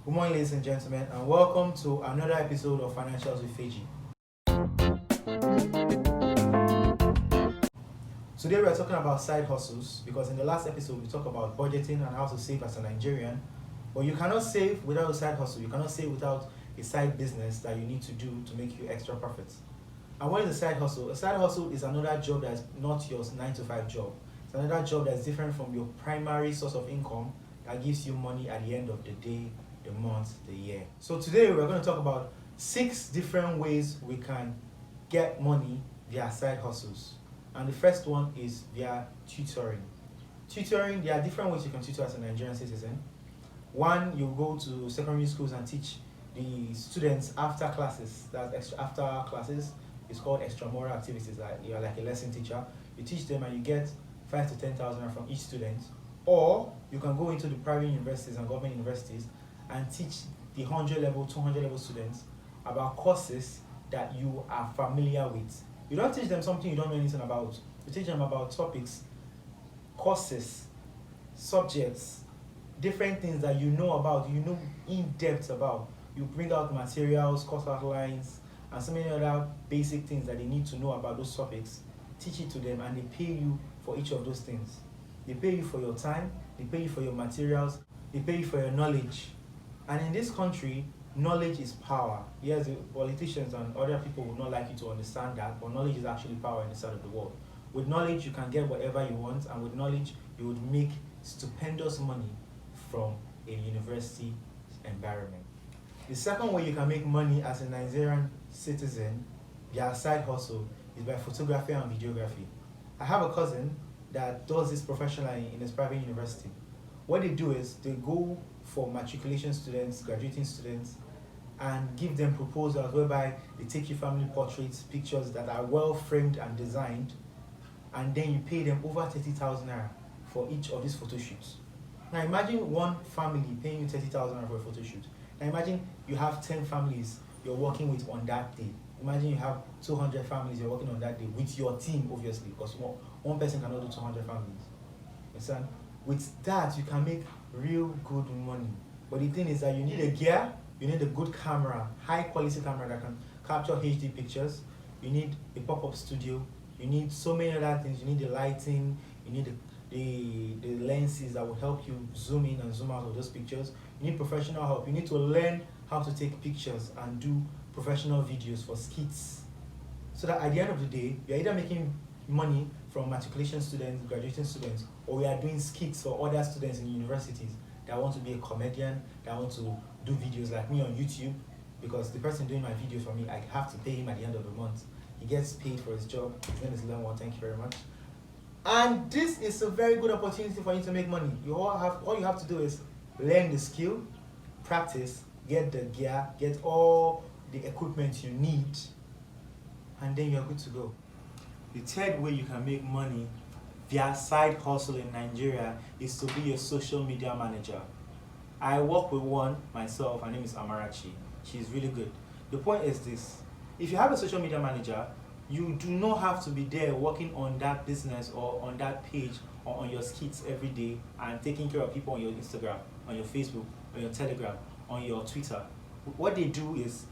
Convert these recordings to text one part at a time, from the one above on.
Good morning, ladies and gentlemen, and welcome to another episode of Financials with Feji. Today we are talking about side hustles because in the last episode we talked about budgeting and how to save as a Nigerian. But you cannot save without a side hustle. You cannot save without a side business that you need to do to make you extra profits. And what is a side hustle? A side hustle is another job that's not your 9-to-5 job. It's another job that's different from your primary source of income that gives you money at the end of the day, the month, the year. So today we're going to talk about 6 different ways we can get money via side hustles. And the first one is via tutoring. Tutoring, there are different ways you can tutor as a Nigerian citizen. One, you go to secondary schools and teach the students after classes. That's after classes. It's called extramural activities. You're like a lesson teacher. You teach them and you get 5 to 10,000 from each student. Or you can go into the private universities and government universities and teach the 100 level, 200 level students about courses that you are familiar with. You don't teach them something you don't know anything about. You teach them about topics, courses, subjects, different things that you know about, you know in depth about. You bring out materials, course outlines, and so many other basic things that they need to know about those topics. Teach it to them and they pay you for each of those things. They pay you for your time, they pay you for your materials, they pay you for your knowledge. And in this country, knowledge is power. Yes, the politicians and other people would not like you to understand that, but knowledge is actually power in this side of the world. With knowledge, you can get whatever you want, and with knowledge, you would make stupendous money from a university environment. The second way you can make money as a Nigerian citizen via side hustle is by photography and videography. I have a cousin that does this professionally in his private university. What they do is they go for matriculation students, graduating students, and give them proposals whereby they take you family portraits, pictures that are well framed and designed, and then you pay them over 30,000 naira for each of these photo shoots. Now imagine one family paying you 30,000 naira for a photo shoot. Now imagine you have 10 families you're working with on that day. Imagine you have 200 families you're working on that day with your team, obviously, because one person cannot do 200 families. Understand? With that, you can make real good money. But the thing is that you need a gear, you need a good camera, high quality camera that can capture HD pictures. You need a pop-up studio. You need so many other things. You need the lighting. You need the lenses that will help you zoom in and zoom out of those pictures. You need professional help. You need to learn how to take pictures and do professional videos for skits. So that at the end of the day, you're either making money from matriculation students, graduating students, or we are doing skits for other students in universities that want to be a comedian, that want to do videos like me on YouTube, because the person doing my videos for me, I have to pay him at the end of the month. He gets paid for his job. His name is Lemon. Thank you very much. And this is a very good opportunity for you to make money. All you have to do is learn the skill, practice, get the gear, get all the equipment you need, and then you're good to go. The third way you can make money via side hustle in Nigeria is to be a social media manager. I work with one myself. Her name is Amarachi. She's really good. The point is this: if you have a social media manager, you do not have to be there working on that business or on that page or on your skits every day and taking care of people on your Instagram, on your Facebook, on your Telegram, on your Twitter. What they do is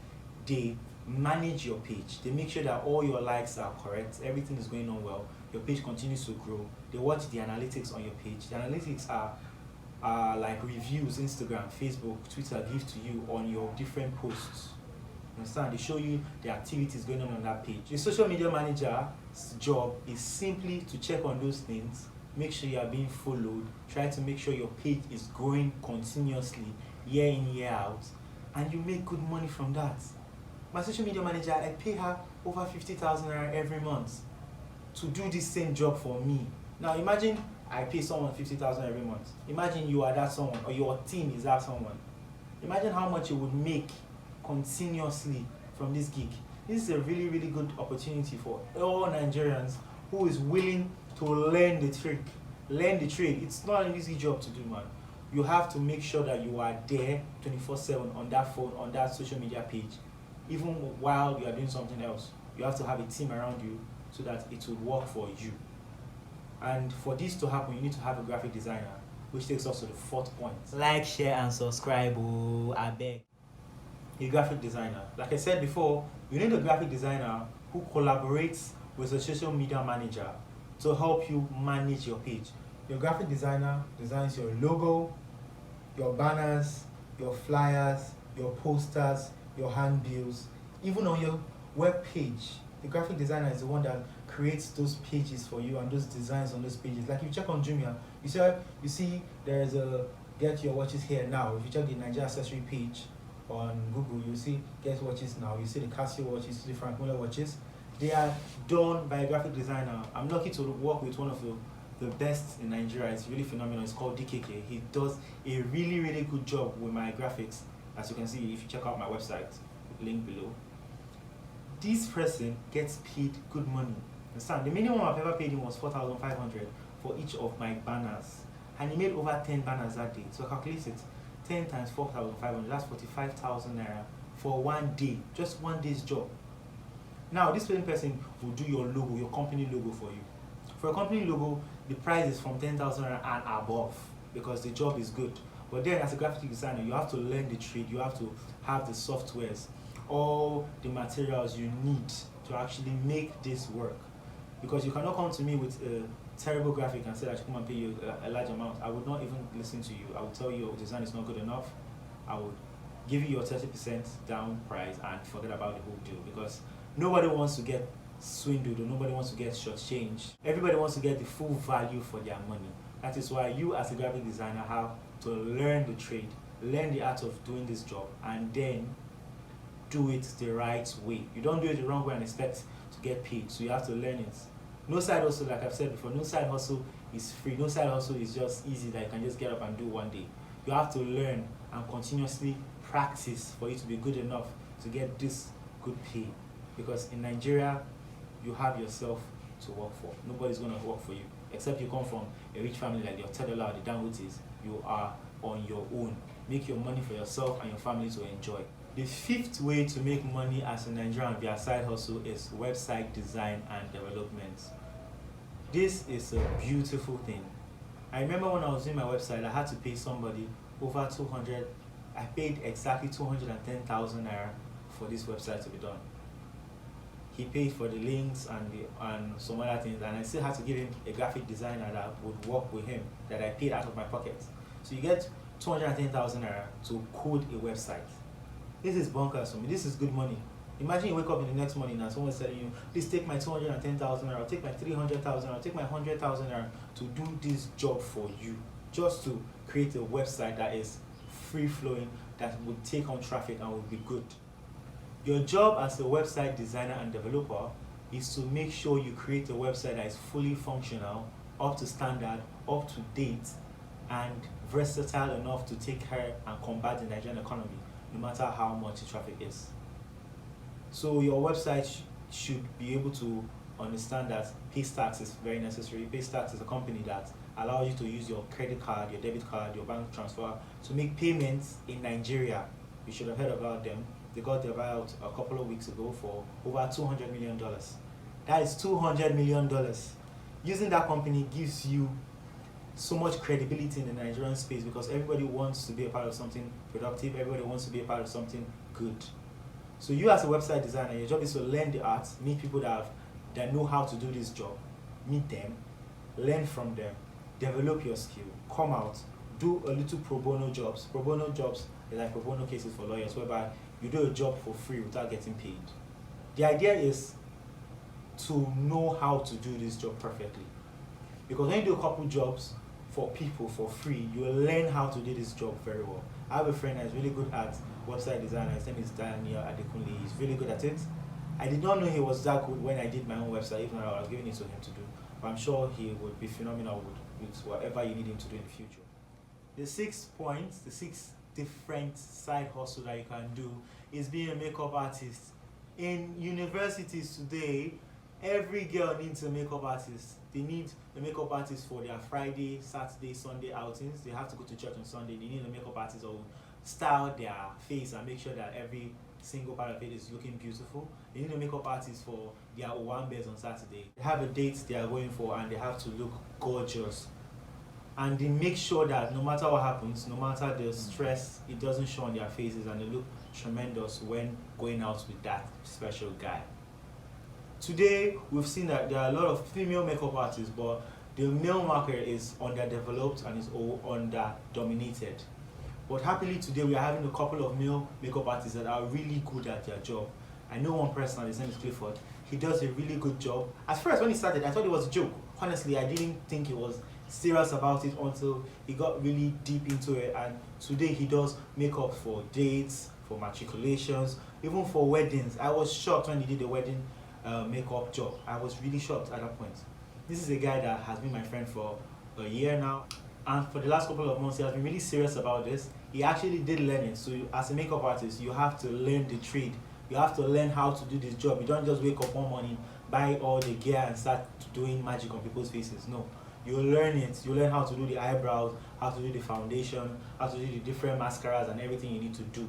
they manage your page. They make sure that all your likes are correct, everything is going on well, your page continues to grow. They watch the analytics on your page. The analytics are like reviews Instagram, Facebook, Twitter give to you on your different posts. Understand? They show you the activities going on that page. The social media manager's job is simply to check on those things, make sure you are being followed, try to make sure your page is growing continuously, year in, year out, and you make good money from that. My social media manager, I pay her over 50,000 naira every month to do this same job for me. Now imagine I pay someone 50,000 every month. Imagine you are that someone, or your team is that someone. Imagine how much you would make continuously from this gig. This is a really, really good opportunity for all Nigerians who is willing to learn the trick. Learn the trade. It's not an easy job to do, man. You have to make sure that you are there 24/7 on that phone, on that social media page. Even while you are doing something else, you have to have a team around you so that it will work for you. And for this to happen, you need to have a graphic designer. which takes us to the fourth point. Like, share, and subscribe. Oh, I beg. A graphic designer. Like I said before, you need a graphic designer who collaborates with a social media manager to help you manage your page. Your graphic designer designs your logo, your banners, your flyers, your posters, your handbills, even on your web page. The graphic designer is the one that creates those pages for you and those designs on those pages. Like if you check on Jumia, you see there's a get your watches here now. If you check the Nigeria accessory page on Google, you see get watches now. You see the Casio watches, you see the Frank Muller watches. They are done by a graphic designer. I'm lucky to work with one of the best in Nigeria. It's really phenomenal. It's called DKK. He does a really good job with my graphics, as you can see if you check out my website, link below. This person gets paid good money. Understand? The minimum I've ever paid him was 4,500 for each of my banners, and he made over 10 banners that day. So calculate it, 10 times 4,500, that's 45,000 naira for one day, just one day's job. Now this same person will do your logo, your company logo for you. For a company logo, the price is from 10,000 and above because the job is good. But then as a graphic designer, you have to learn the trade, you have to have the softwares, all the materials you need to actually make this work. Because you cannot come to me with a terrible graphic and say that I should come and pay you a large amount. I would not even listen to you. I would tell you your design is not good enough. I would give you your 30% down price and forget about the whole deal, because nobody wants to get swindled or nobody wants to get shortchanged. Everybody wants to get the full value for their money. That is why you as a graphic designer have to learn the trade, learn the art of doing this job, and then do it the right way. You don't do it the wrong way and expect to get paid, so you have to learn it. No side hustle, like I've said before, no side hustle is free. No side hustle is just easy that you can just get up and do one day. You have to learn and continuously practice for you to be good enough to get this good pay. Because in Nigeria, you have yourself to work for. Nobody's going to work for you. Except you come from a rich family like your Tedola or the Dangotes. You are on your own. Make your money for yourself and your family to enjoy. The fifth way to make money as a Nigerian via side hustle is website design and development. This is a beautiful thing. I remember when I was doing my website, I had to pay somebody over 200. I paid exactly 210,000 naira for this website to be done. He paid for the links and some other things, and I still had to give him a graphic designer that would work with him, that I paid out of my pocket. So you get 210,000 naira to code a website. This is bonkers for me. This is good money. Imagine you wake up in the next morning and someone's telling you, please take my 210,000 naira, take my 300,000 naira, take my 100,000 naira to do this job for you, just to create a website that is free flowing, that would take on traffic and would be good. Your job as a website designer and developer is to make sure you create a website that is fully functional, up to standard, up to date, and versatile enough to take care and combat the Nigerian economy, no matter how much the traffic is. So your website should be able to understand that Paystax is very necessary. Paystax is a company that allows you to use your credit card, your debit card, your bank transfer to make payments in Nigeria. You should have heard about them. They got their buyout a couple of weeks ago for over $200 million. That is $200 million. Using that company gives you so much credibility in the Nigerian space, because everybody wants to be a part of something productive, everybody wants to be a part of something good. So you as a website designer, your job is to learn the art, meet people that know how to do this job, meet them, learn from them, develop your skill, come out, do a little pro bono jobs. Pro bono jobs are like pro bono cases for lawyers, whereby you do a job for free without getting paid. The idea is to know how to do this job perfectly. Because when you do a couple jobs for people for free, you will learn how to do this job very well. I have a friend that is really good at website design. His name is Daniel Adekunle. He's really good at it. I did not know he was that good when I did my own website, even though I was giving it to him to do. But I'm sure he would be phenomenal with whatever you need him to do in the future. The 6 points, the 6 different side hustle that you can do is being a makeup artist. In universities today, every girl needs a makeup artist. They need a makeup artist for their Friday, Saturday, Sunday outings. They have to go to church on Sunday. They need a makeup artist who will style their face and make sure that every single part of it is looking beautiful. They need a makeup artist for their Owambes on Saturday. They have a date they are going for and they have to look gorgeous. and they make sure that no matter what happens, no matter the stress, it doesn't show on their faces, and they look tremendous when going out with that special guy. Today, we've seen that there are a lot of female makeup artists, but the male market is underdeveloped and is all under-dominated. But happily today, we are having a couple of male makeup artists that are really good at their job. I know one person, his name is Clifford. He does a really good job. At first, when he started, I thought it was a joke. Honestly, I didn't think he was serious about it until he got really deep into it. And today, he does makeup for dates, for matriculations, even for weddings. I was shocked when he did the wedding makeup job. I was really shocked at that point. This is a guy that has been my friend for a year now, and for the last couple of months he has been really serious about this. He actually did learn it. So as a makeup artist, you have to learn the trade. You have to learn how to do this job. You don't just wake up one morning, buy all the gear and start doing magic on people's faces. No, you learn it. You learn how to do the eyebrows, how to do the foundation, how to do the different mascaras and everything you need to do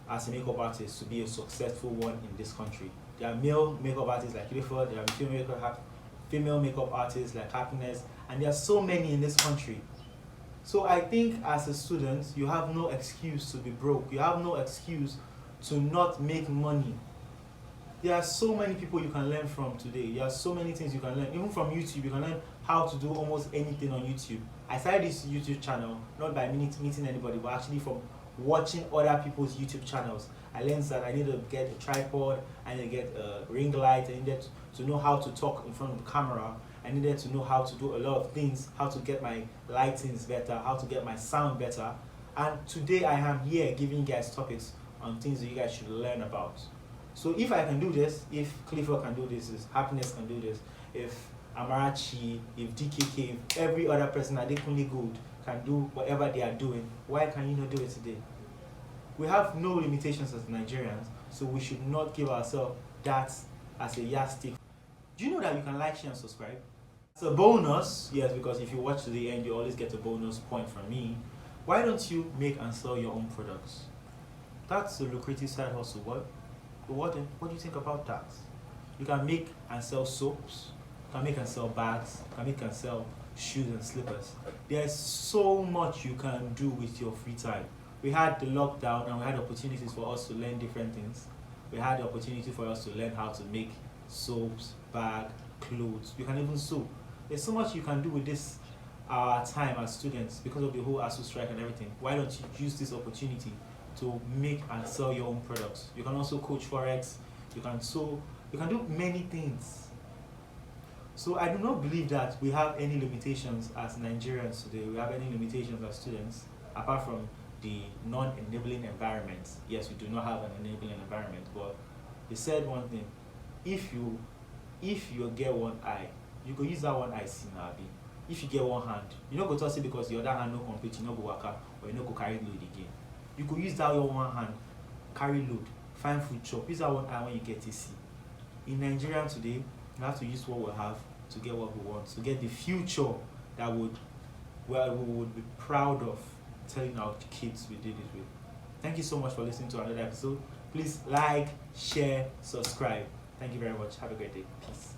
as a makeup artist to be a successful one in this country. There are male makeup artists like Clifford, there are female makeup artists like Happiness, and there are so many in this country. So I think as a student, you have no excuse to be broke. You have no excuse to not make money. There are so many people you can learn from today. There are so many things you can learn. Even from YouTube, you can learn how to do almost anything on YouTube. I started this YouTube channel not by meeting anybody, but actually from watching other people's YouTube channels. I learned that I need to get a tripod, I need to get a ring light, I needed to know how to talk in front of the camera, I needed to know how to do a lot of things, how to get my lightings better, how to get my sound better. And today I am here giving you guys topics on things that you guys should learn about. So if I can do this, if Clifford can do this, if Happiness can do this, if Amarachi, if DKK, if every other person at Dekunle Gold can do whatever they are doing, why can you not do it today? We have no limitations as Nigerians, so we should not give ourselves that as a yardstick. Do you know that you can like, share, and subscribe? As a bonus, yes, because if you watch to the end, you always get a bonus point from me. Why don't you make and sell your own products? That's a lucrative side hustle. What do you think about that? You can make and sell soaps, you can make and sell bags, you can make and sell shoes and slippers. There's so much you can do with your free time. We had the lockdown and we had opportunities for us to learn different things. We had the opportunity for us to learn how to make soaps, bag, clothes. You can even sew. There's so much you can do with this time as students because of the whole ASU strike and everything. Why don't you use this opportunity to make and sell your own products? You can also coach forex, you can sew, you can do many things. So I do not believe that we have any limitations as Nigerians today. We have any limitations as students apart from the non-enabling environment. Yes, we do not have an enabling environment, but they said one thing: if you get one eye, you go use that one eye see now. If you get one hand, you no go toss it because the other hand no complete, you no go waka or you no go carry load again. You go use that your one hand, carry load, find food chop. Use that one eye when you get to see. In Nigeria today, we have to use what we have to get what we want, to get the future that we would be proud of telling our kids we did it with. Thank you so much for listening to another episode. Please like, share, subscribe. Thank you very much. Have a great day. Peace.